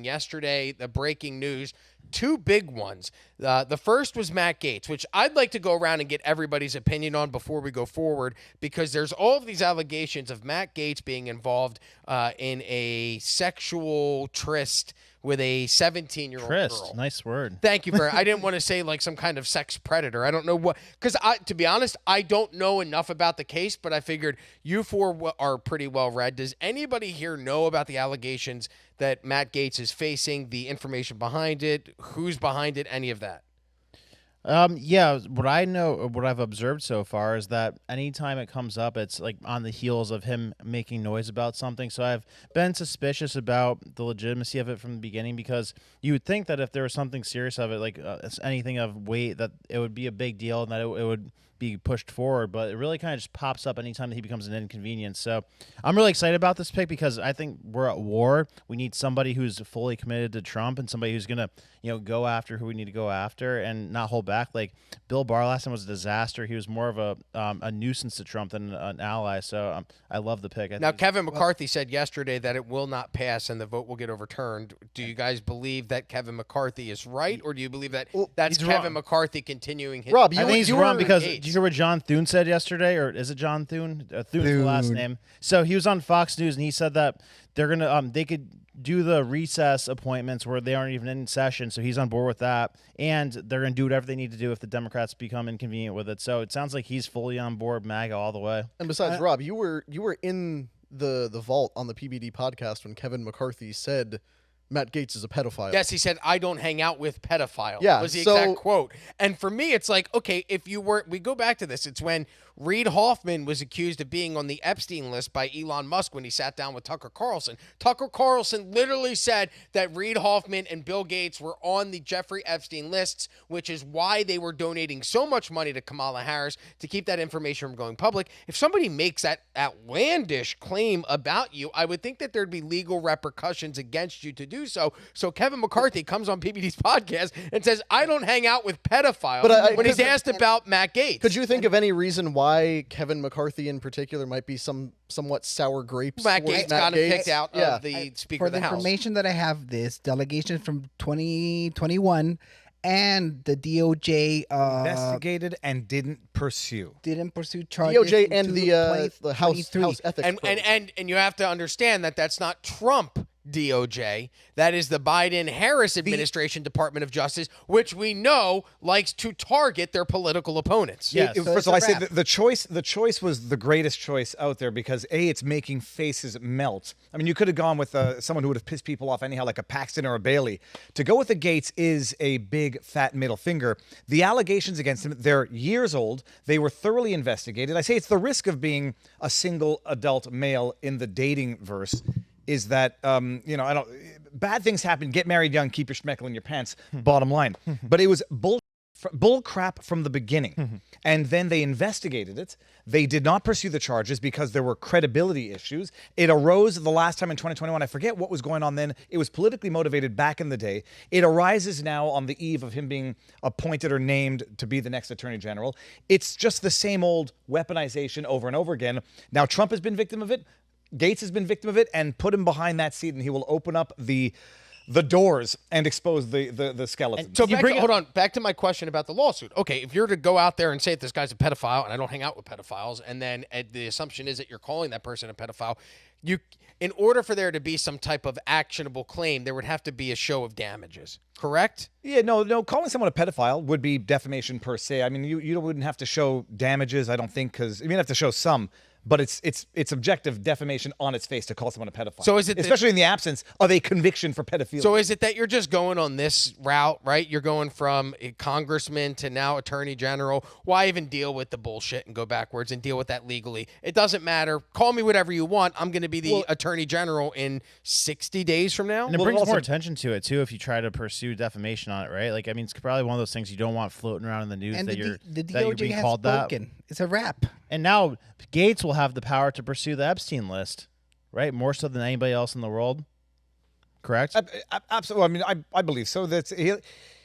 yesterday, the breaking news, two big ones. The first was Matt Gaetz, which I'd like to go around and get everybody's opinion on before we go forward, because there's all of these allegations of Matt Gaetz being involved in a sexual tryst with a 17-year-old girl. Nice word. Thank you I didn't want to say like some kind of sex predator. I don't know what, because to be honest, I don't know enough about the case, but I figured you four are pretty well read. Does anybody here know about the allegations that Matt Gaetz is facing, the information behind it, who's behind it, any of that? Yeah, what I know, what I've observed so far is that anytime it comes up, it's like on the heels of him making noise about something. So I've been suspicious about the legitimacy of it from the beginning, because you would think that if there was something serious of it, like anything of weight, that it would be a big deal and that it would be pushed forward, but it really kind of just pops up anytime that he becomes an inconvenience. So I'm really excited about this pick, because I think we're at war. We need somebody who's fully committed to Trump and somebody who's going to, go after who we need to go after and not hold back. Like Bill Barr last time was a disaster. He was more of a nuisance to Trump than an ally. So I love the pick. Now, Kevin McCarthy said yesterday that it will not pass and the vote will get overturned. Do you guys believe that Kevin McCarthy is right, or do you believe that that's Kevin wrong. McCarthy continuing his... Rob, I think he's wrong, because did you hear what John Thune said yesterday? Or is it John Thune? Thune's the last name. So he was on Fox News and he said that they're going to they could do the recess appointments where they aren't even in session, so he's on board with that, and they're going to do whatever they need to do if the Democrats become inconvenient with it. So it sounds like he's fully on board MAGA all the way. And besides, Rob, you were in the vault on the PBD podcast when Kevin McCarthy said Matt Gaetz is a pedophile. Yes, he said, "I don't hang out with pedophiles." Yeah, was the exact quote. And for me, it's like, okay, if you were, we go back to this. It's when Reid Hoffman was accused of being on the Epstein list by Elon Musk when he sat down with Tucker Carlson. Tucker Carlson literally said that Reid Hoffman and Bill Gates were on the Jeffrey Epstein lists, which is why they were donating so much money to Kamala Harris to keep that information from going public. If somebody makes that outlandish claim about you, I would think that there'd be legal repercussions against you to do so. So Kevin McCarthy comes on PBD's podcast and says, "I don't hang out with pedophiles," when he's asked about Matt Gaetz. Could you think of any reason why Kevin McCarthy in particular might be somewhat sour grapes? Matt Gaetz got him kicked out of the Speaker of the House. For the information that I have, this delegation from 2021 and the DOJ investigated and didn't pursue charges. DOJ and the House Ethics and you have to understand that that's not Trump DOJ. That is the Biden-Harris administration Department of Justice, which we know likes to target their political opponents. Yeah. First of all, I say the choice was the greatest choice out there, because it's making faces melt. I mean, you could have gone with someone who would have pissed people off anyhow, like a Paxton or a Bailey. To go with the Gaetz is a big fat middle finger. The allegations against him, they're years old. They were thoroughly investigated. I say it's the risk of being a single adult male in the dating verse. Is that, bad things happen. Get married young, keep your schmeckle in your pants, bottom line. But it was bull crap from the beginning. And then they investigated it. They did not pursue the charges because there were credibility issues. It arose the last time in 2021. I forget what was going on then. It was politically motivated back in the day. It arises now on the eve of him being appointed or named to be the next attorney general. It's just the same old weaponization over and over again. Now, Trump has been victim of it. Gaetz has been victim of it, and put him behind that seat, and he will open up the doors and expose the skeleton. So back to my question about the lawsuit. Okay, if you're to go out there and say that this guy's a pedophile, and I don't hang out with pedophiles, and then the assumption is that you're calling that person a pedophile, in order for there to be some type of actionable claim, there would have to be a show of damages, correct? Yeah, no, calling someone a pedophile would be defamation per se. I mean, you wouldn't have to show damages, I don't think, because you have to show some. But it's objective defamation on its face to call someone a pedophile. So is it especially in the absence of a conviction for pedophilia? So is it that you're just going on this route, right? You're going from a congressman to now attorney general. Why even deal with the bullshit and go backwards and deal with that legally? It doesn't matter. Call me whatever you want. I'm going to be the attorney general in 60 days from now. And it brings more attention to it too if you try to pursue defamation on it, right? Like, I mean, it's probably one of those things you don't want floating around in the news, and that the you're being called spoken. That. It's a wrap. And now Gaetz will have the power to pursue the Epstein list, right? More so than anybody else in the world. Correct? Absolutely. I mean, I believe so.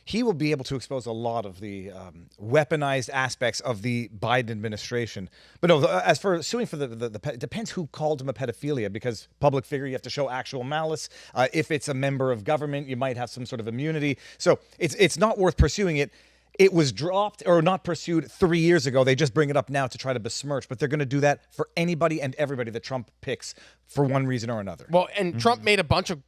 he will be able to expose a lot of the weaponized aspects of the Biden administration. But no, as for suing for it depends who called him a pedophilia, because public figure, you have to show actual malice. If it's a member of government, you might have some sort of immunity. So it's not worth pursuing it. It was dropped or not pursued 3 years ago. They just bring it up now to try to besmirch, but they're going to do that for anybody and everybody that Trump picks for one reason or another. Well, and Trump made a bunch of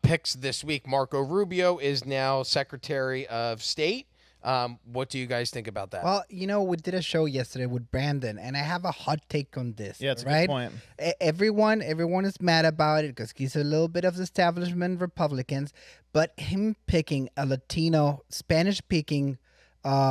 picks this week. Marco Rubio is now Secretary of State. What do you guys think about that? Well, we did a show yesterday with Brandon, and I have a hot take on this. Yeah, it's a right? good point. Everyone is mad about it because he's a little bit of the establishment Republicans, but him picking a Latino, Spanish-speaking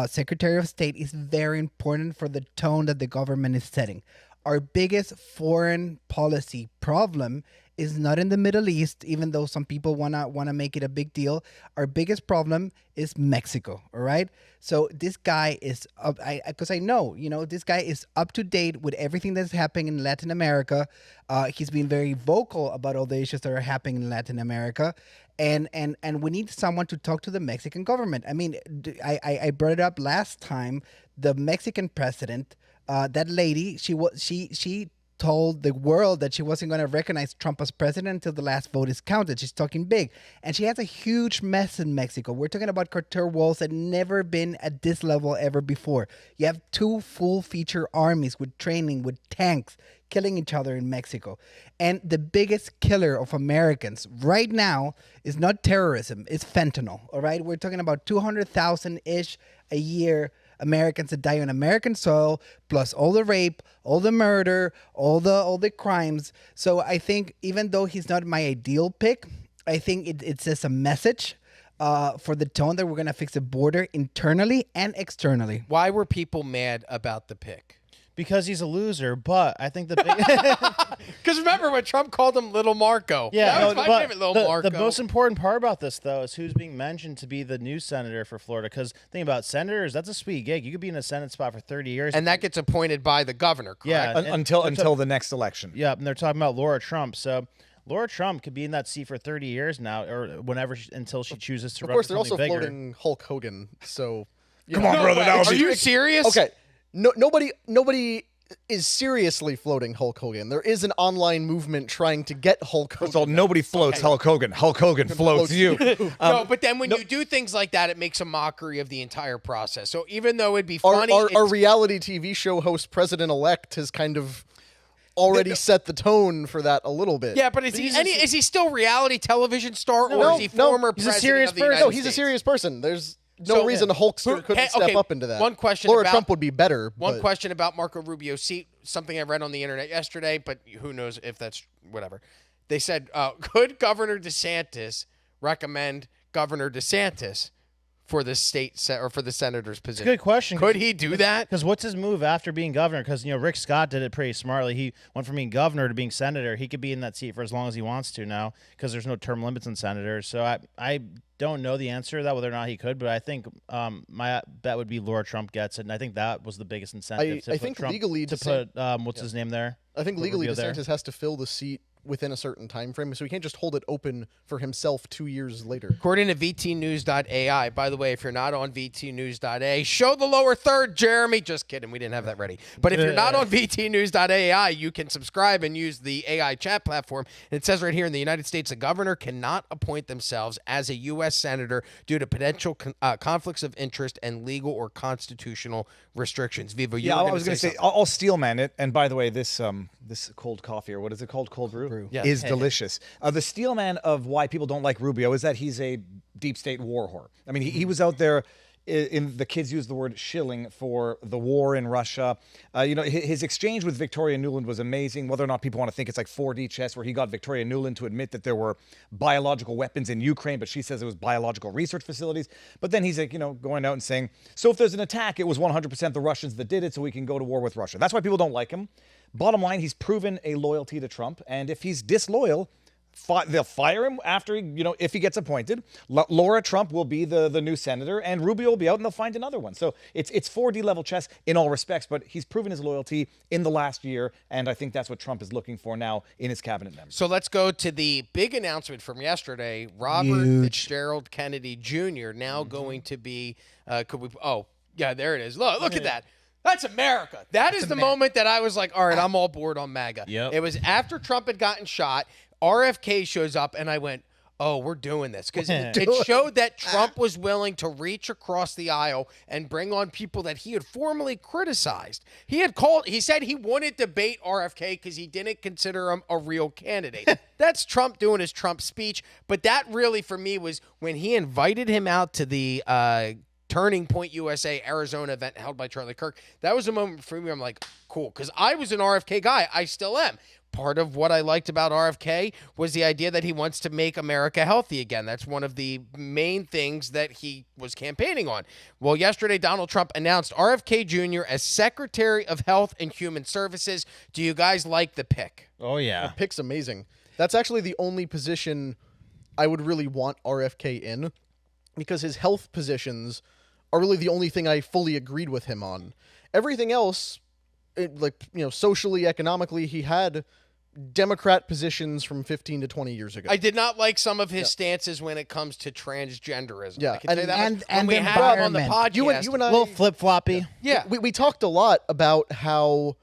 Secretary of State is very important for the tone that the government is setting. Our biggest foreign policy problem is not in the Middle East, even though some people wanna make it a big deal. Our biggest problem is Mexico. All right. So this guy is up. Because I know, this guy is up to date with everything that's happening in Latin America. He's been very vocal about all the issues that are happening in Latin America. And we need someone to talk to the Mexican government. I mean, I brought it up last time. The Mexican president, that lady, she told the world that she wasn't going to recognize Trump as president until the last vote is counted. She's talking big. And she has a huge mess in Mexico. We're talking about cartel walls that never been at this level ever before. You have 2 full-feature armies with training, with tanks, killing each other in Mexico. And the biggest killer of Americans right now is not terrorism, it's fentanyl, all right? We're talking about 200,000-ish a year Americans that die on American soil, plus all the rape, all the murder, all the crimes. So I think even though he's not my ideal pick, I think it says a message for the tone that we're going to fix the border internally and externally. Why were people mad about the pick? Because he's a loser, but I think the big Because remember when Trump called him Little Marco? Yeah, that was my favorite Little Marco. The most important part about this, though, is who's being mentioned to be the new senator for Florida. Because think about senators, that's a sweet gig. You could be in a Senate spot for 30 years. And that gets appointed by the governor, correct? Yeah. Until the next election. Yeah, and they're talking about Laura Trump. So Laura Trump could be in that seat for 30 years now, or whenever until she chooses to Of run course, for they're also something bigger. floating Hulk Hogan. So Come on, brother. That would Are be you serious? okay. No, nobody is seriously floating Hulk Hogan. There is an online movement trying to get Hulk Hogan. First of all, nobody floats Hulk Hogan. Hulk Hogan floats you. No, but then when you do things like that, it makes a mockery of the entire process. So even though it'd be funny, Our reality TV show host, President-elect, has kind of already set the tone for that a little bit. yeah, but is he still reality television star, or is he no, former he's a president serious of the United person. No, he's a States? serious person. There's no So- reason a Hulkster couldn't step up into that. one question Laura about- Trump would be better. One but- question about Marco Rubio's seat, something I read on the internet yesterday, but who knows if that's whatever. They said, could Governor DeSantis recommend Governor DeSantis for the or for the senator's position? Good question. Could he do that? Because what's his move after being governor? Because Rick Scott did it pretty smartly. He went from being governor to being senator. He could be in that seat for as long as he wants to now, because there's no term limits on senators. So I don't know the answer to that, whether or not he could, but I think my bet would be Laura Trump gets it, and I think that was the biggest incentive to I put think Trump, legally to put what's his name there. I think Put legally Rubio there. DeSantis has to fill the seat within a certain time frame, so he can't just hold it open for himself 2 years later. According to VTnews.ai, by the way, if you're not on VTnews.ai, show the lower third, Jeremy. Just kidding, we didn't have that ready. But if you're not on VTnews.ai, you can subscribe and use the AI chat platform. And it says right here, in the United States, a governor cannot appoint themselves as a U.S. senator due to potential conflicts of interest and legal or constitutional restrictions. Vivo, you Yeah, were I was going to say I'll steel man it. And by the way, this cold coffee, or what is it called, cold brew, Yeah. is delicious. The steel man of why people don't like Rubio is that he's a deep state war whore. I mean, he was out there. In the kids use the word shilling for the war in Russia. His exchange with Victoria Nuland was amazing. Whether or not people want to think it's like 4D chess, where he got Victoria Nuland to admit that there were biological weapons in Ukraine, but she says it was biological research facilities. But then he's like, going out and saying, so if there's an attack, it was 100% the Russians that did it, so we can go to war with Russia. That's why people don't like him. Bottom line, he's proven a loyalty to Trump, and if he's disloyal, they'll fire him after if he gets appointed. Laura Trump will be the new senator, and Rubio will be out, and they'll find another one. So it's 4D level chess in all respects, but he's proven his loyalty in the last year, and I think that's what Trump is looking for now in his cabinet members. So let's go to the big announcement from yesterday. Robert Fitzgerald Kennedy Jr. now going to be. Oh yeah, there it is. Look at that. That's America. That's the moment that I was like, all right, I'm all board on MAGA. Yep. It was after Trump had gotten shot. RFK shows up, and I went, oh, we're doing this. Because it showed that Trump was willing to reach across the aisle and bring on people that he had formerly criticized. He said he wouldn't debate RFK because he didn't consider him a real candidate. That's Trump doing his Trump speech. But that really, for me, was when he invited him out to the Turning Point USA Arizona event held by Charlie Kirk. That was a moment for me. I'm like, cool, because I was an RFK guy. I still am. Part of what I liked about RFK was the idea that he wants to make America healthy again. That's one of the main things that he was campaigning on. Well, yesterday, Donald Trump announced RFK Jr. as Secretary of Health and Human Services. Do you guys like the pick? Oh, yeah. The pick's amazing. That's actually the only position I would really want RFK in, because his health positions are really the only thing I fully agreed with him on. Everything else, socially, economically, he had Democrat positions from 15 to 20 years ago. I did not like some of his stances when it comes to transgenderism. Yeah, I can say that and when we the had him on the environment. podcast. You and I, A little flip-floppy. yeah. we talked a lot about how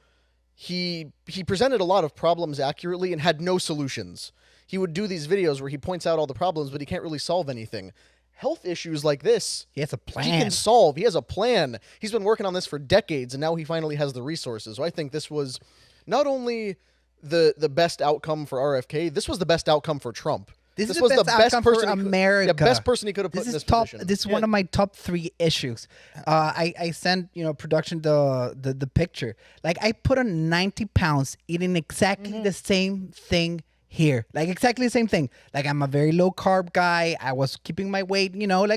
he presented a lot of problems accurately and had no solutions. He would do these videos where he points out all the problems, but he can't really solve anything. Health issues like this, He has a plan. he can solve. He has a plan. He's been working on this for decades, and now he finally has the resources. So I think this was not only the best outcome for RFK, this was the best outcome for Trump. This is was the best outcome for he America. could, best person he could have put in this position. This is one of my top 3 issues. I sent production the picture. Like, I put on 90 pounds eating exactly the same thing here. Like, exactly the same thing. Like, I'm a very low carb guy. I was keeping my weight,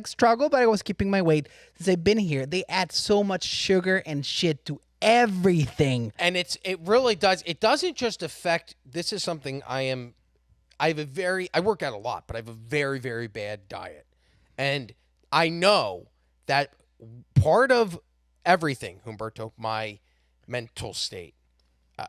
struggle, but I was keeping my weight. Since I've been here, they add so much sugar and shit to everything. And it really does. It doesn't just affect. This is something I work out a lot, but I have a very, very bad diet. And I know that part of everything, Humberto, my mental state,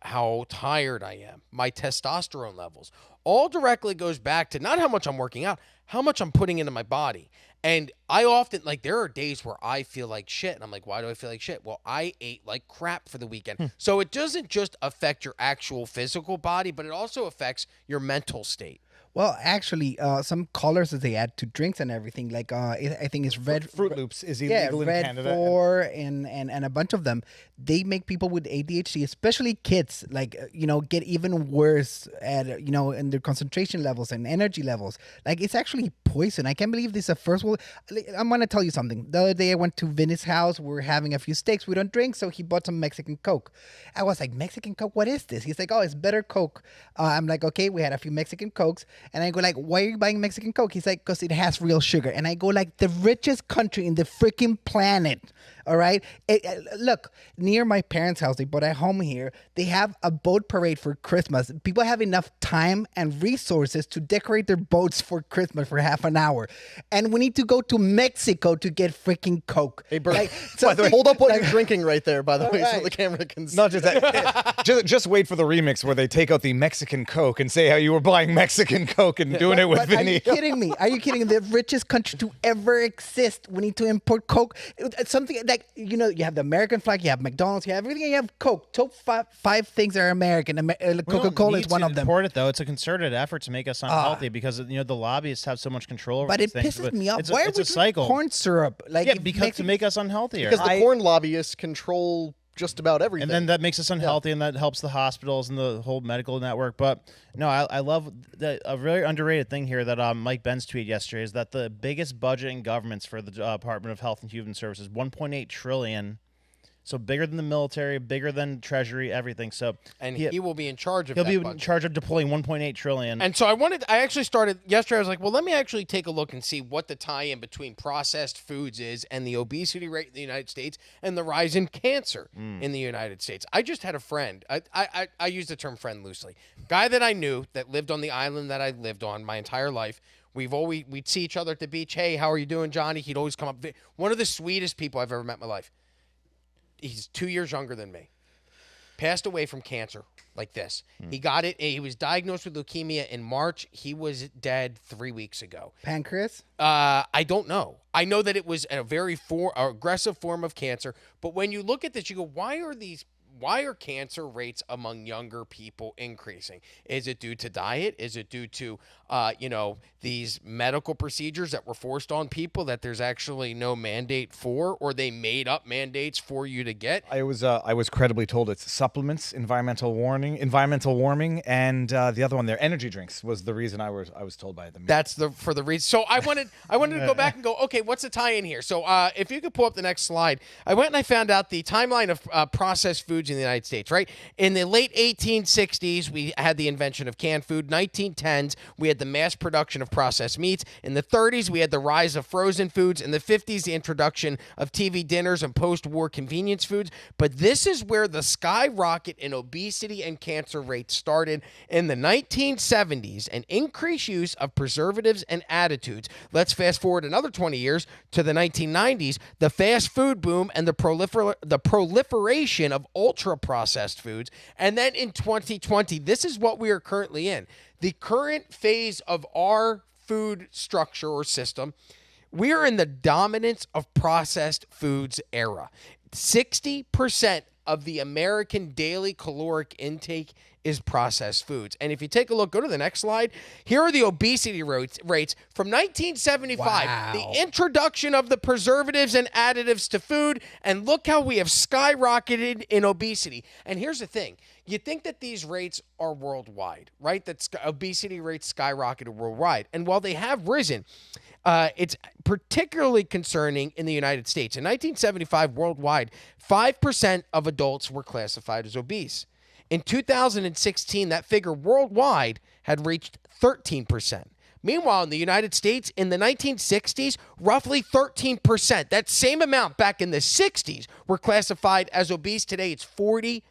how tired I am, my testosterone levels, all directly goes back to not how much I'm working out, how much I'm putting into my body. And I often, there are days where I feel like shit. And I'm like, why do I feel like shit? Well, I ate like crap for the weekend. So it doesn't just affect your actual physical body, but it also affects your mental state. Well, actually, some colors that they add to drinks and everything, like I think it's red Fruit Loops is illegal in Red Canada. 4 and a bunch of them. They make people with ADHD, especially kids, get even worse at in their concentration levels and energy levels. Like, it's actually poison. I can't believe this is the first one. I'm gonna tell you something. The other day I went to Vinny's house. We were having a few steaks. We don't drink, so he bought some Mexican Coke. I was like, Mexican Coke? What is this? He's like, oh, it's better Coke. I'm like, okay. We had a few Mexican Cokes. And I go like, why are you buying Mexican Coke? He's like, because it has real sugar. And I go like, the richest country in the freaking planet. All right. Look, near my parents' house, they bought a home here. They have a boat parade for Christmas. People have enough time and resources to decorate their boats for Christmas for half an hour. And we need to go to Mexico to get freaking Coke. Hey, Bert, so by the way, hold up what you're drinking right there, by the way, so right. the camera can see. Not just that. just wait for the remix where they take out the Mexican Coke and say how you were buying Mexican Coke and doing it with But are Vinny. you kidding me? Are you kidding? The richest country to ever exist. We need to import Coke. It's something like, you have the American flag, you have McDonald's, you have everything, you have Coke. Top five things are American. Coca-Cola is one of them. Import it though. It's a concerted effort to make us unhealthy because the lobbyists have so much control over But these it things. pisses me off. It's Why are it's we a cycle. corn syrup? Like, Yeah, it because makes to it- make us unhealthier. Because the corn lobbyists control just about everything. And then that makes us unhealthy, and that helps the hospitals and the whole medical network. But no, I love that. A really underrated thing here that Mike Benz tweeted yesterday is that the biggest budget in governments for the Department of Health and Human Services, $1.8 trillion. So bigger than the military, bigger than Treasury, everything. So And he will be in charge of he'll that be budget. in charge of deploying 1.8 trillion. And so I actually started yesterday. I was like, well, let me actually take a look and see what the tie-in between processed foods is and the obesity rate in the United States and the rise in cancer in the United States. I just had a friend. I use the term friend loosely. Guy that I knew that lived on the island that I lived on my entire life. We'd see each other at the beach. Hey, how are you doing, Johnny? He'd always come up. One of the sweetest people I've ever met in my life. He's 2 years younger than me. Passed away from cancer like this. He got it. He was diagnosed with leukemia in March. He was dead 3 weeks ago. Pancreas? I don't know. I know that it was a very aggressive form of cancer. But when you look at this, you go, why are cancer rates among younger people increasing? Is it due to diet? Is it due to, these medical procedures that were forced on people that there's actually no mandate for, or they made up mandates for you to get? I was credibly told it's supplements, environmental warming, and the other one there, energy drinks, was the reason I was told by them. That's for the reason. So I wanted to go back and go, okay, what's the tie in here? So if you could pull up the next slide, I went and I found out the timeline of processed foods in the United States. Right in the late 1860s, we had the invention of canned food. 1910s, we had the mass production of processed meats. In the 30s, we had the rise of frozen foods. In the 50s, the introduction of TV dinners and post-war convenience foods. But this is where the skyrocket in obesity and cancer rates started in the 1970s, an increased use of preservatives and additives. Let's fast forward another 20 years to the 1990s, the fast food boom and the proliferation of ultra-processed foods. And then in 2020, this is what we are currently in. The current phase of our food structure or system, we are in the dominance of processed foods era. 60% of the American daily caloric intake is processed foods. And if you take a look, go to the next slide. Here are the obesity rates from 1975. Wow. The introduction of the preservatives and additives to food, and look how we have skyrocketed in obesity. And here's the thing. You think that these rates are worldwide, right? That obesity rates skyrocketed worldwide. And while they have risen, it's particularly concerning in the United States. In 1975, worldwide, 5% of adults were classified as obese. In 2016, that figure worldwide had reached 13%. Meanwhile, in the United States, in the 1960s, roughly 13%. That same amount back in the 60s were classified as obese. Today, it's 43%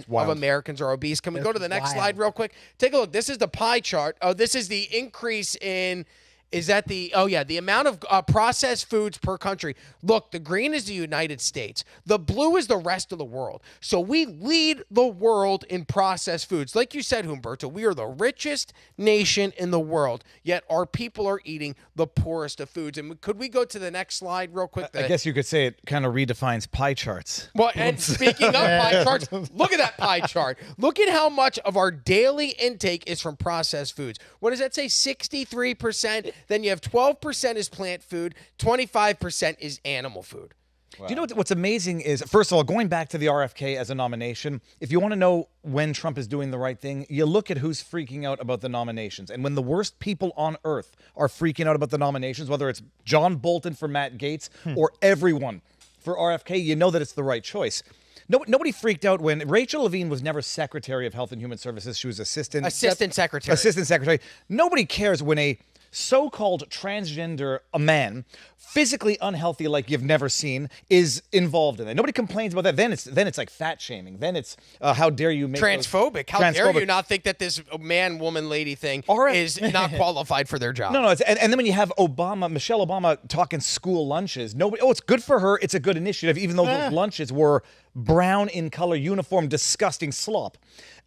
of Americans are obese. Can we go to the next slide real quick? Take a look. This is the pie chart. Oh, this is the increase in... Is that the amount of processed foods per country. Look, the green is the United States. The blue is the rest of the world. So we lead the world in processed foods. Like you said, Humberto, we are the richest nation in the world, yet our people are eating the poorest of foods. And could we go to the next slide real quick? I guess you could say it kind of redefines pie charts. Well, and speaking of pie charts, look at that pie chart. Look at how much of our daily intake is from processed foods. What does that say? 63%. Then you have 12% is plant food, 25% is animal food. Wow. Do you know what's amazing is, first of all, going back to the RFK as a nomination, if you want to know when Trump is doing the right thing, you look at who's freaking out about the nominations. And when the worst people on earth are freaking out about the nominations, whether it's John Bolton for Matt Gaetz or everyone for RFK, you know that it's the right choice. Nobody freaked out when Rachel Levine was never Secretary of Health and Human Services. She was Assistant Secretary. Nobody cares when a so-called transgender man, physically unhealthy like you've never seen, is involved in it. Nobody complains about that. Then it's like fat shaming. Then it's how dare you make transphobic. How dare you not think that this man, woman, lady thing is not qualified for their job? No. And then when you have Michelle Obama talking school lunches, it's good for her. It's a good initiative, even though those lunches were brown in color, uniform, disgusting slop.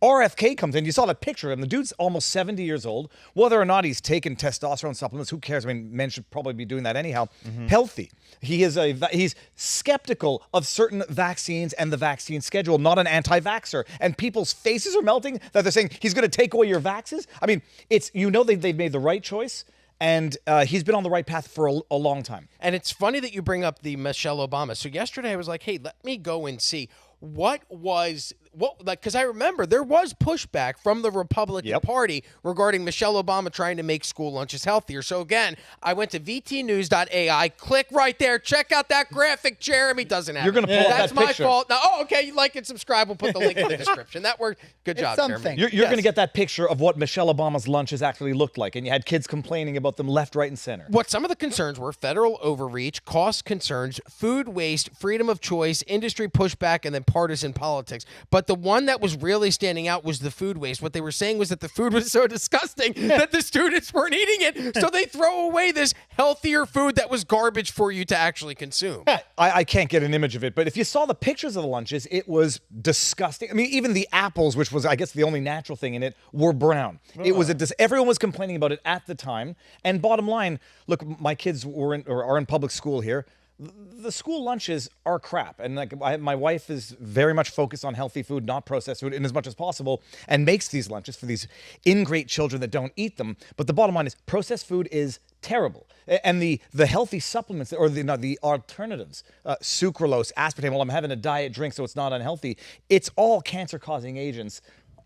RFK comes in. You saw the picture of him. The dude's almost 70 years old. Whether or not he's taken testosterone supplements, who cares? I mean, men should probably be doing that anyhow. Healthy. He's skeptical of certain vaccines and the vaccine schedule, not an anti-vaxxer. And people's faces are melting that they're saying he's going to take away your vaxes. I mean, they've made the right choice. And he's been on the right path for a long time. And it's funny that you bring up the Michelle Obama. So yesterday I was like, hey, let me go and see what was what, like, because I remember there was pushback from the Republican Yep. Party regarding Michelle Obama trying to make school lunches healthier. So again, I went to vtnews.ai, click right there, check out that graphic. Jeremy doesn't have. You're gonna pull up That's that my picture. fault. Now, okay, you like and subscribe. We'll put the link in the description. That worked. Good job, something. Jeremy. You're going to get that picture of what Michelle Obama's lunches actually looked like, and you had kids complaining about them left, right, and center. What some of the concerns were: federal overreach, cost concerns, food waste, freedom of choice, industry pushback, and then partisan politics. But the one that was really standing out was the food waste. What they were saying was that the food was so disgusting that the students weren't eating it, so they throw away this healthier food that was garbage for you to actually consume. I can't get an image of it, but if you saw the pictures of the lunches, it was disgusting. I mean, even the apples, which was, I guess, the only natural thing in it, were brown. It was everyone was complaining about it at the time. And bottom line, look, my kids are in public school here. The school lunches are crap, and like my wife is very much focused on healthy food, not processed food, in as much as possible, and makes these lunches for these ingrate children that don't eat them. But the bottom line is, processed food is terrible, and the healthy supplements or the alternatives, sucralose, aspartame. Well, I'm having a diet drink, so it's not unhealthy. It's all cancer-causing agents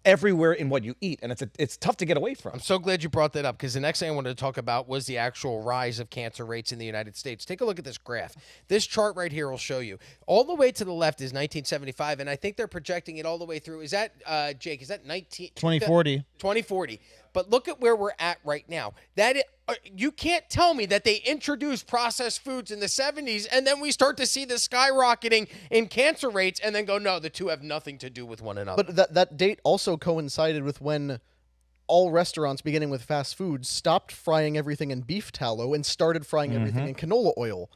everywhere in what you eat, and it's tough to get away from. I'm so glad you brought that up, because the next thing I wanted to talk about was the actual rise of cancer rates in the United States. Take a look at this graph. This chart right here will show you. All the way to the left is 1975, and I think they're projecting it all the way through. Is that, Jake, is that 2040. 2040. But look at where we're at right now. You can't tell me that they introduced processed foods in the 70s and then we start to see the skyrocketing in cancer rates and then go, no, the two have nothing to do with one another. But that date also coincided with when all restaurants, beginning with fast food, stopped frying everything in beef tallow and started frying everything in canola oil.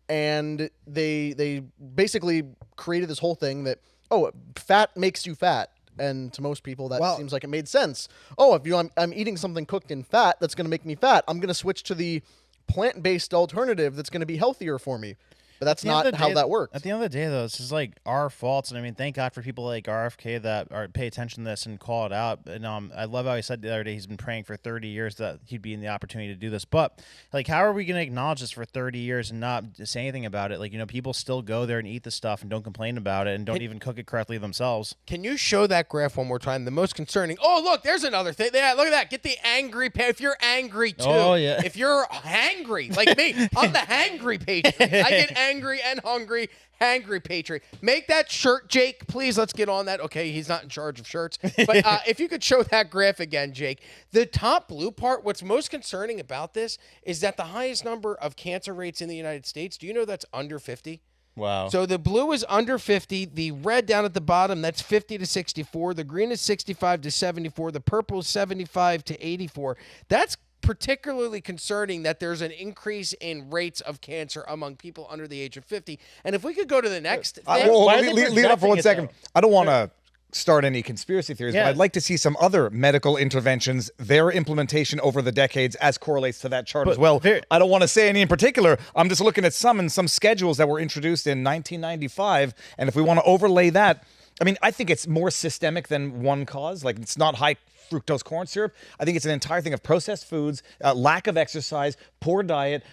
And they basically created this whole thing that, oh, fat makes you fat. And to most people, that seems like it made sense. Oh, if I'm eating something cooked in fat that's going to make me fat, I'm going to switch to the plant-based alternative that's going to be healthier for me. But that's not how that works. At the end of the day, though, this is like our faults, and I mean, thank God for people like RFK that pay attention to this and call it out. And I love how he said the other day he's been praying for 30 years that he'd be in the opportunity to do this. But like, how are we going to acknowledge this for 30 years and not say anything about it? Like, people still go there and eat the stuff and don't complain about it and don't even cook it correctly themselves. Can you show that graph one more time? The most concerning. Oh, look, there's another thing. Yeah, look at that. Get the angry. If you're angry too. Oh, yeah. If you're hangry like me, I'm the hangry patriot. I get angry and hungry. Hangry patriot. Make that shirt, Jake, please. Let's get on that. Okay, he's not in charge of shirts. But if you could show that graph again, Jake. The top blue part, what's most concerning about this is that the highest number of cancer rates in the United States, do you know that's under 50? Wow. So the blue is under 50. The red down at the bottom, that's 50 to 64. The green is 65 to 74. The purple is 75 to 84. That's particularly concerning that there's an increase in rates of cancer among people under the age of 50. And if we could go to the next thing. Leave it up for 1 second. I don't want to start any conspiracy theories, but I'd like to see some other medical interventions, their implementation over the decades as correlates to that chart as well. I don't want to say any in particular. I'm just looking at some schedules that were introduced in 1995. And if we want to overlay that, I mean, I think it's more systemic than one cause. Like, it's not high fructose corn syrup. I think it's an entire thing of processed foods, lack of exercise, poor diet,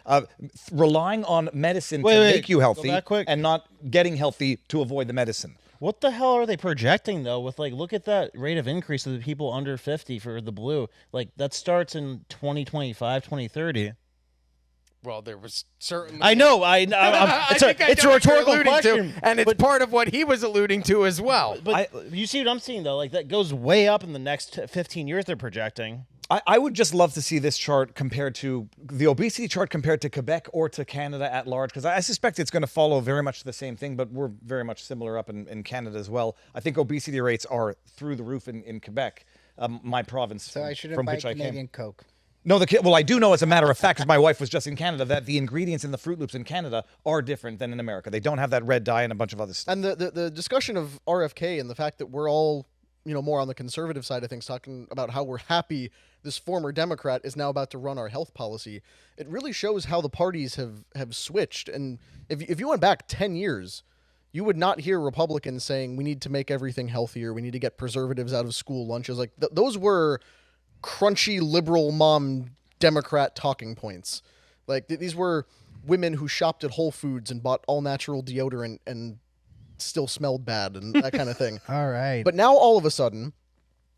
relying on medicine to make you healthy and not getting healthy to avoid the medicine. What the hell are they projecting, though, with, like, look at that rate of increase of the people under 50 for the blue. Like, that starts in 2025, 2030. Well, there was certainly. I know. It's a rhetorical question, and it's part of what he was alluding to as well. But you see what I'm seeing, though? Like, that goes way up in the next 15 years. They're projecting. I would just love to see this chart compared to the obesity chart compared to Quebec or to Canada at large, because I suspect it's going to follow very much the same thing, but we're very much similar up in Canada as well. I think obesity rates are through the roof in Quebec, my province. So I shouldn't from buy which I Canadian came. Coke. No, I do know as a matter of fact, because my wife was just in Canada, that the ingredients in the Fruit Loops in Canada are different than in America. They don't have that red dye and a bunch of other stuff. And the discussion of RFK and the fact that we're all, more on the conservative side of things, talking about how we're happy this former Democrat is now about to run our health policy, it really shows how the parties have switched. And if you went back 10 years, you would not hear Republicans saying we need to make everything healthier, we need to get preservatives out of school lunches. Like those were crunchy liberal mom Democrat talking points. Like these were women who shopped at Whole Foods and bought all natural deodorant and still smelled bad and that kind of thing. All right. But now all of a sudden,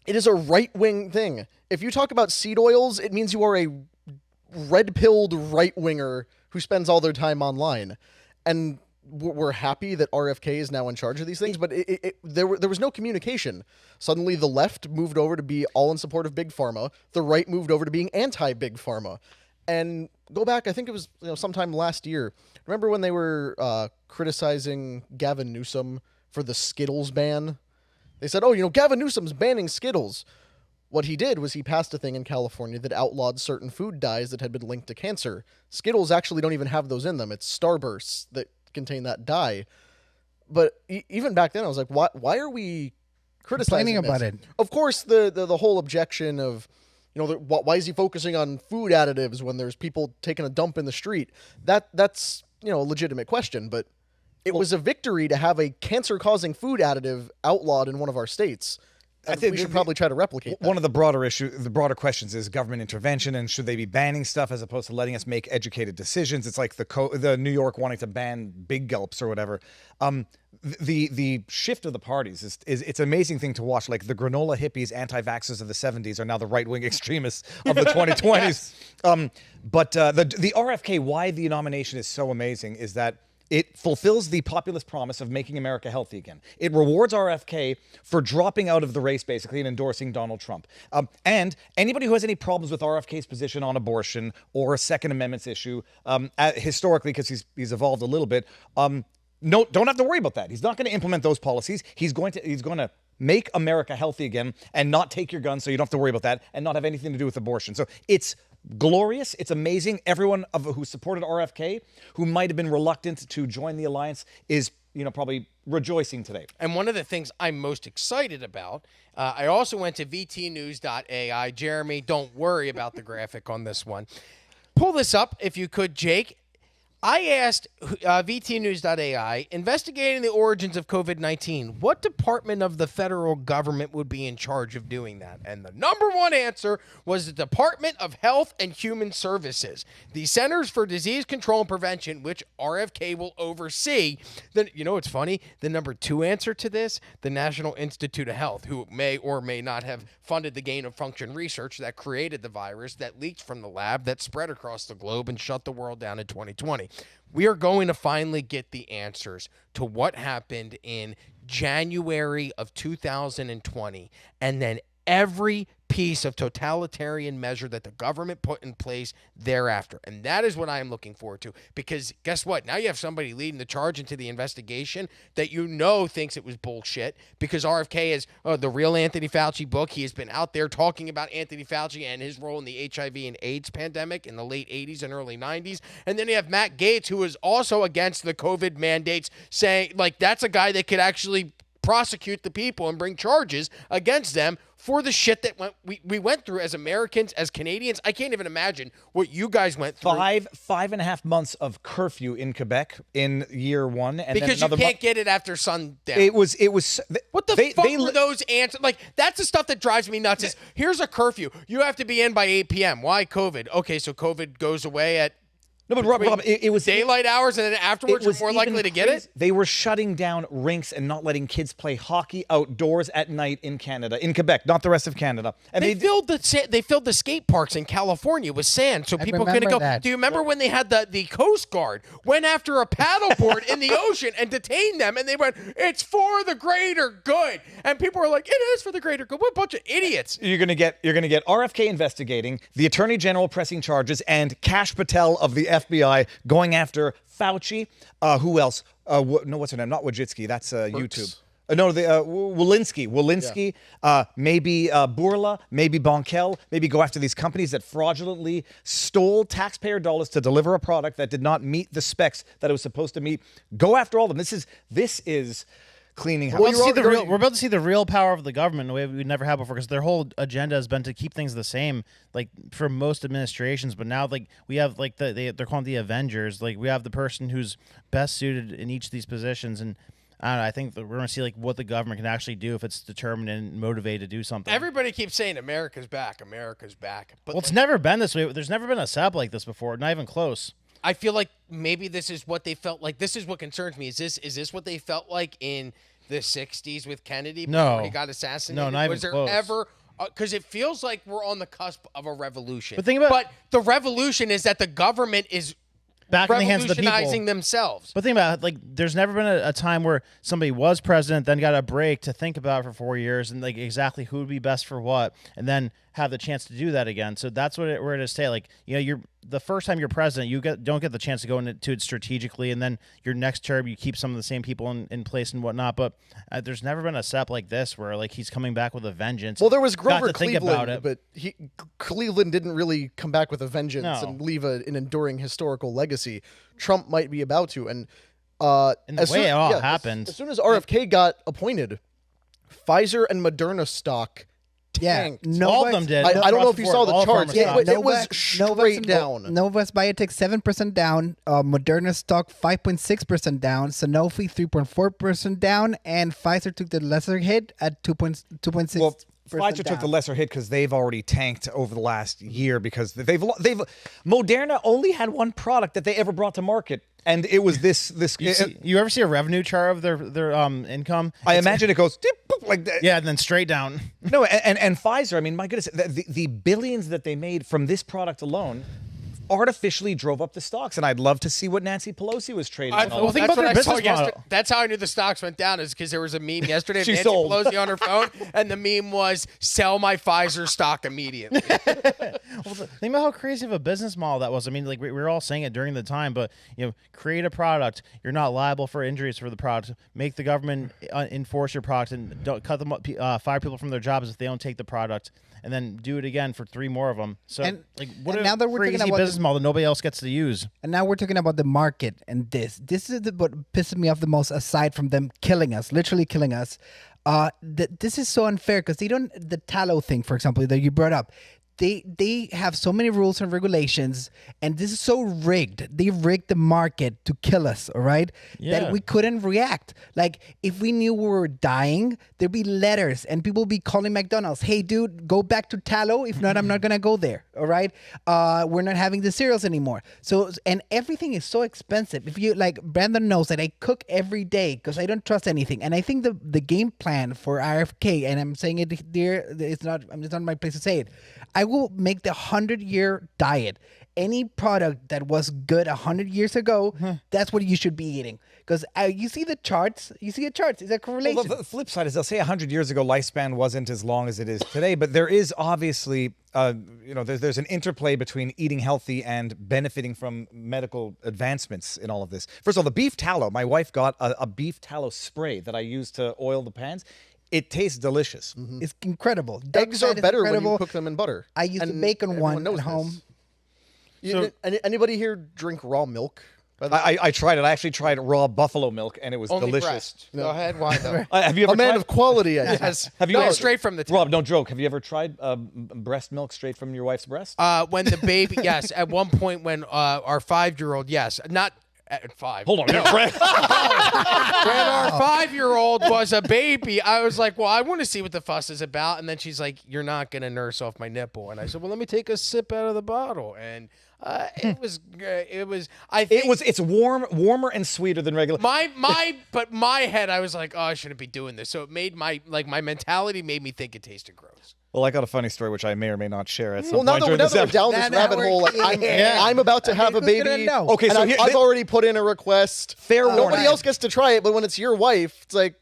it is a right-wing thing. If you talk about seed oils, it means you are a red-pilled right-winger who spends all their time online. And we're happy that RFK is now in charge of these things, but there was no communication. Suddenly the left moved over to be all in support of Big Pharma. The right moved over to being anti-Big Pharma. And go back, I think it was sometime last year. Remember when they were criticizing Gavin Newsom for the Skittles ban? They said, Gavin Newsom's banning Skittles. What he did was he passed a thing in California that outlawed certain food dyes that had been linked to cancer. Skittles actually don't even have those in them. It's Starbursts that contain that dye. But even back then, I was like, why are we criticizing Complaining about this? it? Of course, the whole objection of, why is he focusing on food additives when there's people taking a dump in the street? That's a legitimate question, but it was a victory to have a cancer-causing food additive outlawed in one of our states. I think we should probably try to replicate that. One of the broader questions is government intervention, and should they be banning stuff as opposed to letting us make educated decisions? It's like the New York wanting to ban big gulps or whatever. The shift of the parties is it's an amazing thing to watch. Like the granola hippies, anti-vaxxers of the 70s are now the right-wing extremists of the 2020s. But the RFK, why the nomination is so amazing is that it fulfills the populist promise of making America healthy again. It rewards RFK for dropping out of the race, basically, and endorsing Donald Trump. And anybody who has any problems with RFK's position on abortion or a Second Amendment issue, historically, because he's evolved a little bit, no, don't have to worry about that. He's not going to implement those policies. He's going to make America healthy again and not take your gun, so you don't have to worry about that, and not have anything to do with abortion. So it's glorious. It's amazing. Everyone who supported RFK, who might have been reluctant to join the alliance, is probably rejoicing today. And one of the things I'm most excited about, I also went to vtnews.ai. Jeremy, don't worry about the graphic on this one. Pull this up if you could, Jake. I asked VTNews.ai, investigating the origins of COVID-19, what department of the federal government would be in charge of doing that? And the number one answer was the Department of Health and Human Services, the Centers for Disease Control and Prevention, which RFK will oversee. Then, what's funny? The number two answer to this, the National Institute of Health, who may or may not have funded the gain-of-function research that created the virus that leaked from the lab that spread across the globe and shut the world down in 2020. We are going to finally get the answers to what happened in January of 2020, and then every piece of totalitarian measure that the government put in place thereafter. And that is what I am looking forward to, because guess what? Now you have somebody leading the charge into the investigation that thinks it was bullshit, because RFK is the real Anthony Fauci book. He has been out there talking about Anthony Fauci and his role in the HIV and AIDS pandemic in the late 80s and early 90s. And then you have Matt Gaetz, who is also against the COVID mandates, saying that's a guy that could actually prosecute the people and bring charges against them for the shit that we went through as Americans, as Canadians. I can't even imagine what you guys went through. 5.5 months of curfew in Quebec in year one, and because then you can't get it after sundown. It was. What the fuck were those answers? That's the stuff that drives me nuts. Is here's a curfew. You have to be in by 8 p.m. Why COVID? Okay, so COVID goes away at. No, but Rob, it was daylight hours, and then afterwards you're more likely to get it? They were shutting down rinks and not letting kids play hockey outdoors at night in Quebec, not the rest of Canada. And they filled the skate parks in California with sand so people couldn't go. That. Do you remember when they had the Coast Guard went after a paddleboard in the ocean and detained them, and they went, it's for the greater good. And people were like, it is for the greater good. What a bunch of idiots. You're gonna get RFK investigating, the Attorney General pressing charges, and Kash Patel of the FBI going after Fauci. Who else? What's her name? Not Wojcicki. That's YouTube. Walensky. Maybe Bourla. Maybe Bonkel. Maybe go after these companies that fraudulently stole taxpayer dollars to deliver a product that did not meet the specs that it was supposed to meet. Go after all of them. This is cleaning house. We're about to see the real power of the government in a way we never have before, because their whole agenda has been to keep things the same, for most administrations. But now, we have they're calling the Avengers. We have the person who's best suited in each of these positions, and I don't know. I think that we're going to see what the government can actually do if it's determined and motivated to do something. Everybody keeps saying America's back, America's back. But it's never been this way. There's never been a setup like this before, not even close. I feel like maybe this is what they felt like. This is what concerns me. Is this what they felt like in the '60s with Kennedy before No. he got assassinated? No, not Was even there close. ever? Because it feels like we're on the cusp of a revolution. But think about- But the revolution is that the government is Back in the hands of the people. revolutionizing themselves. But think about it, like, there's never been a time where somebody was president, then got a break to think about it for 4 years and like exactly who would be best for what, and then have the chance to do that again. So that's what we're to say. Like, you're the first time you're president, don't get the chance to go into it strategically, and then your next term you keep some of the same people in place and whatnot. But there's never been a step like this where like he's coming back with a vengeance. Well, there was Got Grover to think about Cleveland, it. but Cleveland didn't really come back with a vengeance No. and leave an enduring historical legacy. Trump might be about to, and And the as way soon- it all yeah, happened. as soon as RFK got appointed, Pfizer and Moderna stock tanked. All of them did. I don't know if you saw the All charts. pharma Yeah, stocks. but it was straight down. Novavax Biotech 7% down. Moderna stock 5.6% down. Sanofi 3.4% down, and Pfizer took the lesser hit at 2.6%. Well, Pfizer took the lesser hit because they've already tanked over the last year because they've Moderna only had one product that they ever brought to market, and it was this. You ever see a revenue chart of their income? I imagine it goes dip, boop, like that. Yeah, and then straight down. No, and Pfizer. I mean, my goodness, the billions that they made from this product alone artificially drove up the stocks, and I'd love to see what Nancy Pelosi was trading. and all well, that. think That's about what their I saw business yesterday. model. That's how I knew the stocks went down, is because there was a meme yesterday of She Nancy sold. Pelosi on her phone, and the meme was, sell my Pfizer stock immediately. Think about how crazy of a business model that was. I mean, like we were all saying it during the time, but create a product. You're not liable for injuries for the product. Make the government enforce your product and don't cut them up, fire people from their jobs if they don't take the product, and then do it again for 3 more of them. So, what and a now that we're talking crazy about business model that nobody else gets to use. And now we're talking about the market and this. This is what pisses me off the most, aside from them killing us, literally killing us. This is so unfair because they don't. The tallow thing, for example, that you brought up. They have so many rules and regulations, and this is so rigged. They rigged the market to kill us, all right? Yeah. That we couldn't react. Like, if we knew we were dying, there'd be letters, and people would be calling McDonald's, hey, dude, go back to tallow. If not, I'm not going to go there, all right? We're not having the cereals anymore. So, and everything is so expensive. If you, like, Brandon knows that I cook every day because I don't trust anything. And I think the game plan for RFK, and I'm saying it here, it's not my place to say it. I will make the 100-year diet. Any product that was good 100 years ago, that's what you should be eating. Because you see the charts. You see the charts. It's a correlation. Well, the flip side is they'll say 100 years ago lifespan wasn't as long as it is today, but there is obviously, there's an interplay between eating healthy and benefiting from medical advancements in all of this. First of all, the beef tallow. My wife got a beef tallow spray that I use to oil the pans. It tastes delicious. It's incredible. Eggs are Duck fat is better when incredible. you cook them in butter. I use the And bacon everyone one knows at home. this. Anybody here drink raw milk? By the way? I tried it. I actually tried raw buffalo milk, and it was Only delicious. breast. Go ahead. Why though? Have you ever A man tried? of quality, I Yes. Have you No, ever- straight from the tip. Rob, don't joke. Have you ever tried breast milk straight from your wife's breast? When the baby, yes. At one point, when our 5-year-old, yes, not at 5. Hold on. When our 5-year-old was a baby, I was like, well, I want to see what the fuss is about. And then she's like, you're not going to nurse off my nipple. And I said, well, let me take a sip out of the bottle. And It's warmer and sweeter than regular. but my head, I was like, oh, I shouldn't be doing this. So it made my mentality made me think it tasted gross. Well, I got a funny story which I may or may not share at some Well, now point that we're during this down episode. this Now rabbit we're hole, like, I'm about to have a who's gonna baby. know? Okay, and so I've already put in a request. Fair warning. Nobody else gets to try it, but when it's your wife, it's like,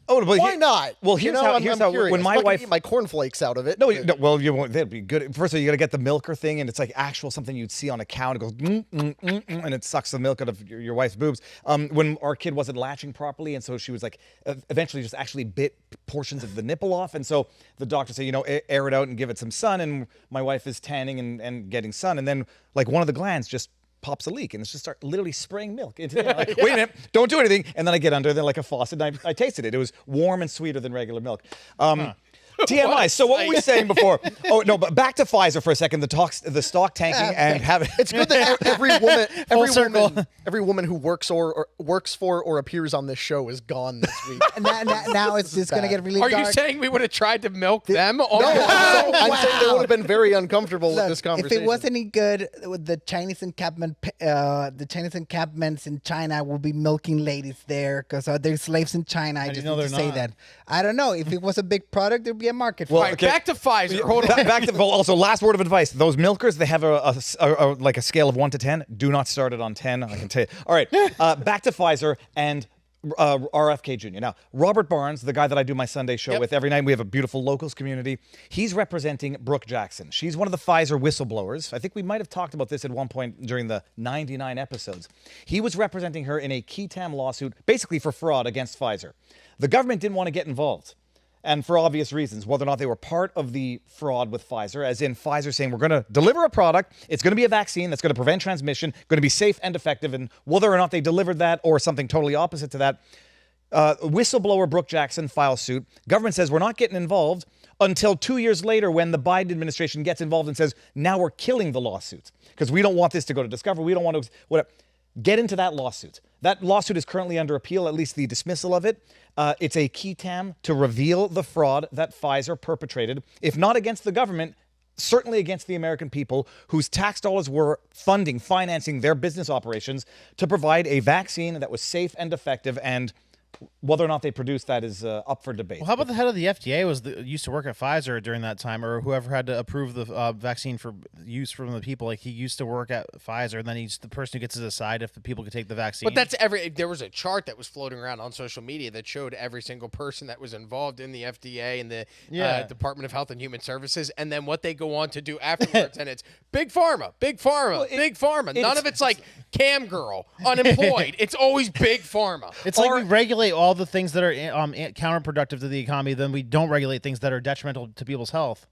but why not? Well, here's how. I'm curious. When my I'm not gonna wife eat my cornflakes out of it. No, but- well, you won't. That'd be good. First of all, you got to get the milker thing, and it's like actual something you'd see on a cow, and it goes, and it sucks the milk out of your wife's boobs. When our kid wasn't latching properly, and so she was like, eventually just actually bit portions of the nipple off, and so the doctor said, air it out and give it some sun, and my wife is tanning and getting sun, and then like one of the glands just pops a leak, and it's just start literally spraying milk into it. Like, wait a minute, don't do anything. And then I get under there like a faucet, and I tasted it. It was warm and sweeter than regular milk. TMI. So what were we saying before? Oh no, but back to Pfizer for a second. The stock tanking and having. It's good that every woman who works for or appears on this show is gone this week. And now it's just gonna get really Are dark. you saying we would have tried to milk them? No, I'm saying they would have been very uncomfortable with Look, this conversation. if it was any good, with the Chinese encampments in China will be milking ladies there because there's slaves in China. I do you just know need to they're say not? that. I don't know. If it was a big product, there'd be a market for Well, All it. right, okay. back to Pfizer. Hold on. Back to also last word of advice. Those milkers, they have a like a scale of 1 to 10. Do not start it on 10. I can tell you. All right, back to Pfizer and RFK Jr. Now, Robert Barnes, the guy that I do my Sunday show with every night, we have a beautiful locals community. He's representing Brooke Jackson. She's one of the Pfizer whistleblowers. I think we might have talked about this at one point during the 99 episodes. He was representing her in a qui tam lawsuit, basically for fraud against Pfizer. The government didn't want to get involved. And for obvious reasons, whether or not they were part of the fraud with Pfizer, as in Pfizer saying, we're going to deliver a product, it's going to be a vaccine that's going to prevent transmission, going to be safe and effective, and whether or not they delivered that or something totally opposite to that, whistleblower Brooke Jackson files suit. Government says, we're not getting involved until 2 years later when the Biden administration gets involved and says, now we're killing the lawsuit because we don't want this to go to discovery. We don't want to whatever. Get into that lawsuit. That lawsuit is currently under appeal, at least the dismissal of it. It's a qui tam to reveal the fraud that Pfizer perpetrated, if not against the government, certainly against the American people whose tax dollars were financing their business operations to provide a vaccine that was safe and effective, and whether or not they produced that is up for debate. Well, how about the head of the FDA used to work at Pfizer during that time, or whoever had to approve the vaccine for use from the people? Like he used to work at Pfizer, and then he's the person who gets to decide if the people could take the vaccine. But there was a chart that was floating around on social media that showed every single person that was involved in the FDA and the Department of Health and Human Services, and then what they go on to do afterwards. And it's big pharma, big pharma, big pharma. None of it's like cam girl, unemployed. It's always big pharma. It's like we regulate all the things that are counterproductive to the economy, then we don't regulate things that are detrimental to people's health.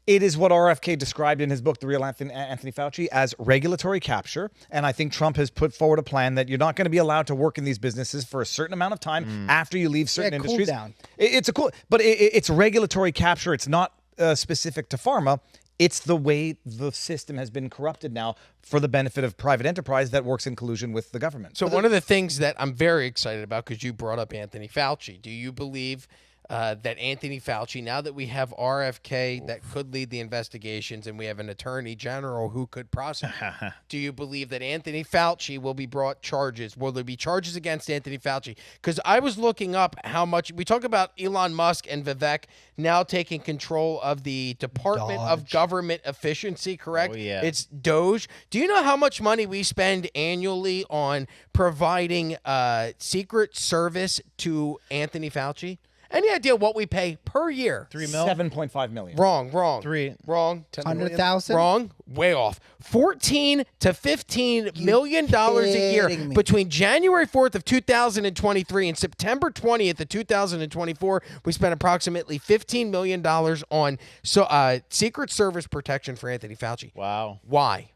It is what RFK described in his book, The Real Anthony Fauci, as regulatory capture. And I think Trump has put forward a plan that you're not going to be allowed to work in these businesses for a certain amount of time after you leave certain industries. Cool down. It's regulatory capture. It's not specific to pharma. It's the way the system has been corrupted now for the benefit of private enterprise that works in collusion with the government. So one of the things that I'm very excited about, because you brought up Anthony Fauci, do you believe that Anthony Fauci, now that we have RFK that could lead the investigations and we have an attorney general who could prosecute, do you believe that Anthony Fauci will be brought charges? Will there be charges against Anthony Fauci? Because I was looking up how much we talk about Elon Musk and Vivek now taking control of the Department of Government Efficiency, correct? Oh, yeah. It's Doge. Do you know how much money we spend annually on providing Secret Service to Anthony Fauci? Any idea what we pay per year? $3 mil? 7.5 million. Wrong. Three. Wrong. 100,000. Wrong. Way off. $14 to $15 million a year kidding me? between January 4th of 2023 and September 20th of 2024. We spent approximately $15 million on Secret Service protection for Anthony Fauci. Wow. Why?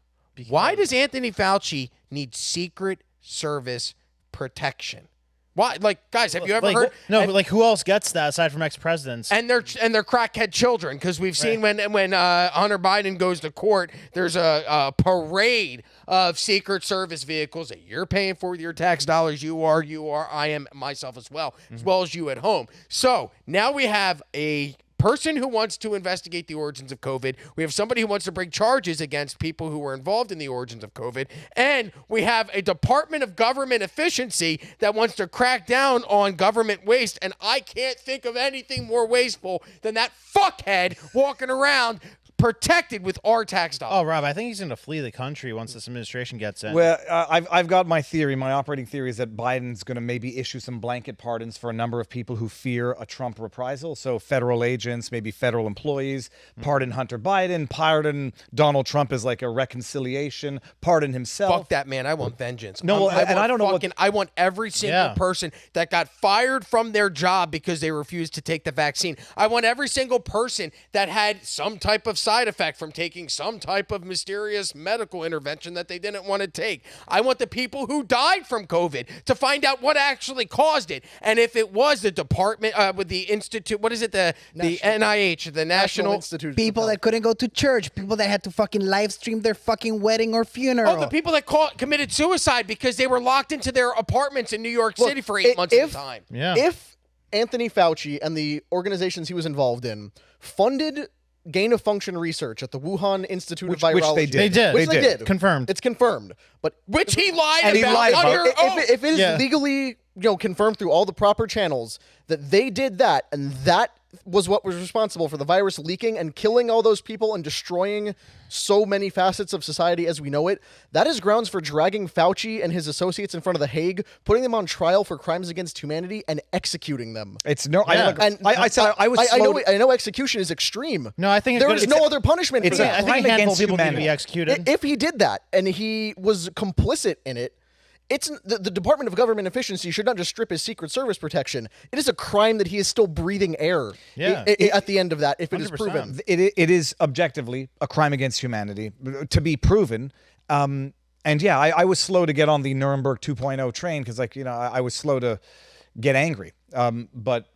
Why does Anthony Fauci need Secret Service protection? Why? Like, guys, have you ever heard? No, but like who else gets that aside from ex-presidents? And their crackhead children, because we've seen when Hunter Biden goes to court, there's a parade of Secret Service vehicles that you're paying for with your tax dollars. You are. I am myself as well as you at home. So now we have a person who wants to investigate the origins of COVID. We have somebody who wants to bring charges against people who were involved in the origins of COVID. And we have a Department of Government Efficiency that wants to crack down on government waste. And I can't think of anything more wasteful than that fuckhead walking around protected with our tax dollars. Oh, Rob, I think he's going to flee the country once this administration gets in. Well, I've got my theory. My operating theory is that Biden's going to maybe issue some blanket pardons for a number of people who fear a Trump reprisal. So federal agents, maybe federal employees, pardon Hunter Biden, pardon Donald Trump as like a reconciliation, pardon himself. Fuck that, man. I want vengeance. No, and I don't know I want every single person that got fired from their job because they refused to take the vaccine. I want every single person that had some type of side effect from taking some type of mysterious medical intervention that they didn't want to take. I want the people who died from COVID to find out what actually caused it. And if it was the department with the institute, what is it? The NIH, the National Institute. People that couldn't go to church, people that had to fucking live stream their fucking wedding or funeral. Oh, the people that committed suicide because they were locked into their apartments in New York City for 8 months at a time. Yeah. If Anthony Fauci and the organizations he was involved in funded gain-of-function research at the Wuhan Institute of Virology. Which they did. They did. Which they did. Confirmed. It's confirmed. But Which he lied And he about lied about under it. oath. if it is Yeah. legally confirmed through all the proper channels that they did that, and that was what was responsible for the virus leaking and killing all those people and destroying so many facets of society as we know it, that is grounds for dragging Fauci and his associates in front of the Hague, putting them on trial for crimes against humanity, and executing them. It's no. Yeah. I said I was. I know execution is extreme. No, I think it's there good. is no other punishment for it's that. I think crime a handful of against people need to be humanity. executed. If he did that and he was complicit in it, it's the Department of Government Efficiency should not just strip his Secret Service protection. It is a crime that he is still breathing air. Yeah. At the end of that, if it is 100%. proven. It is objectively a crime against humanity to be proven. And yeah, I was slow to get on the Nuremberg 2.0 train because, I was slow to get angry. But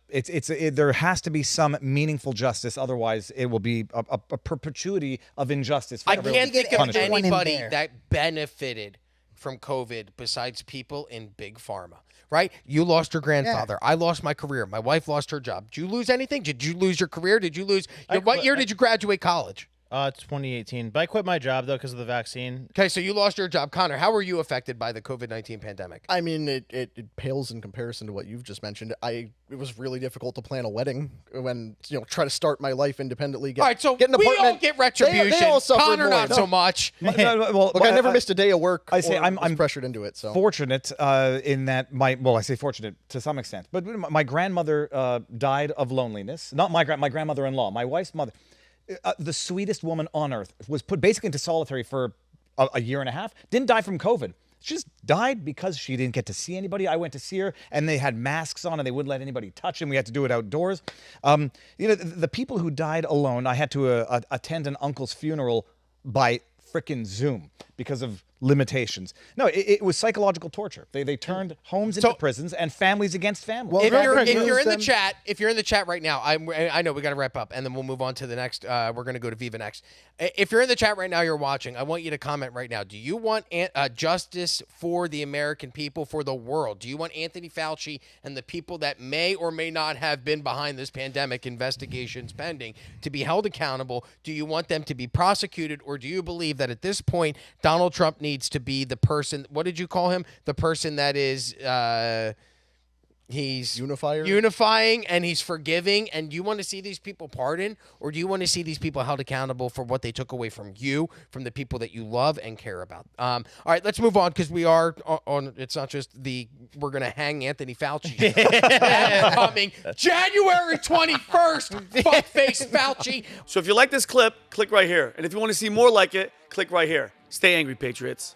there has to be some meaningful justice. Otherwise, it will be a perpetuity of injustice. For I everyone. can't think of punishment. anybody in there. that benefited from COVID besides people in big pharma, right? You lost your grandfather. I lost my career. My wife lost her job. Did you lose anything? Did you lose your career? Did you lose? What year did you graduate college? 2018. But I quit my job, though, because of the vaccine. Okay, so you lost your job. Connor, how were you affected by the COVID-19 pandemic? I mean, it pales in comparison to what you've just mentioned. It was really difficult to plan a wedding when try to start my life independently. All right, so get an we apartment. all get retribution. They all suffered Connor, more. not so much. Look, I never missed a day of work. I say or I'm was pressured into it. So fortunate in that I say fortunate to some extent, but my grandmother died of loneliness. Not my grandmother-in-law, my wife's mother. The sweetest woman on earth was put basically into solitary for a year and a half. Didn't die from COVID. She just died because she didn't get to see anybody. I went to see her, and they had masks on, and they wouldn't let anybody touch him. We had to do it outdoors. The people who died alone, I had to attend an uncle's funeral by frickin' Zoom because of limitations. No, it was psychological torture. They turned homes into prisons and families against families. Well, If you're in the them- chat, right now, I know we got to wrap up, and then we'll move on to the next. We're going to go to Viva next. If you're in the chat right now, you're watching. I want you to comment right now. Do you want justice for the American people, for the world? Do you want Anthony Fauci and the people that may or may not have been behind this pandemic investigations pending to be held accountable? Do you want them to be prosecuted, or do you believe that at this point Donald Trump needs to be the person? What did you call him? The person that is. He's unifying, and he's forgiving. And do you want to see these people pardoned, or do you want to see these people held accountable for what they took away from you, from the people that you love and care about? All right, let's move on, because we are on. It's not just we're going to hang Anthony Fauci coming January 21st. Fuckface Fauci. So if you like this clip, click right here. And if you want to see more like it, click right here. Stay angry, Patriots.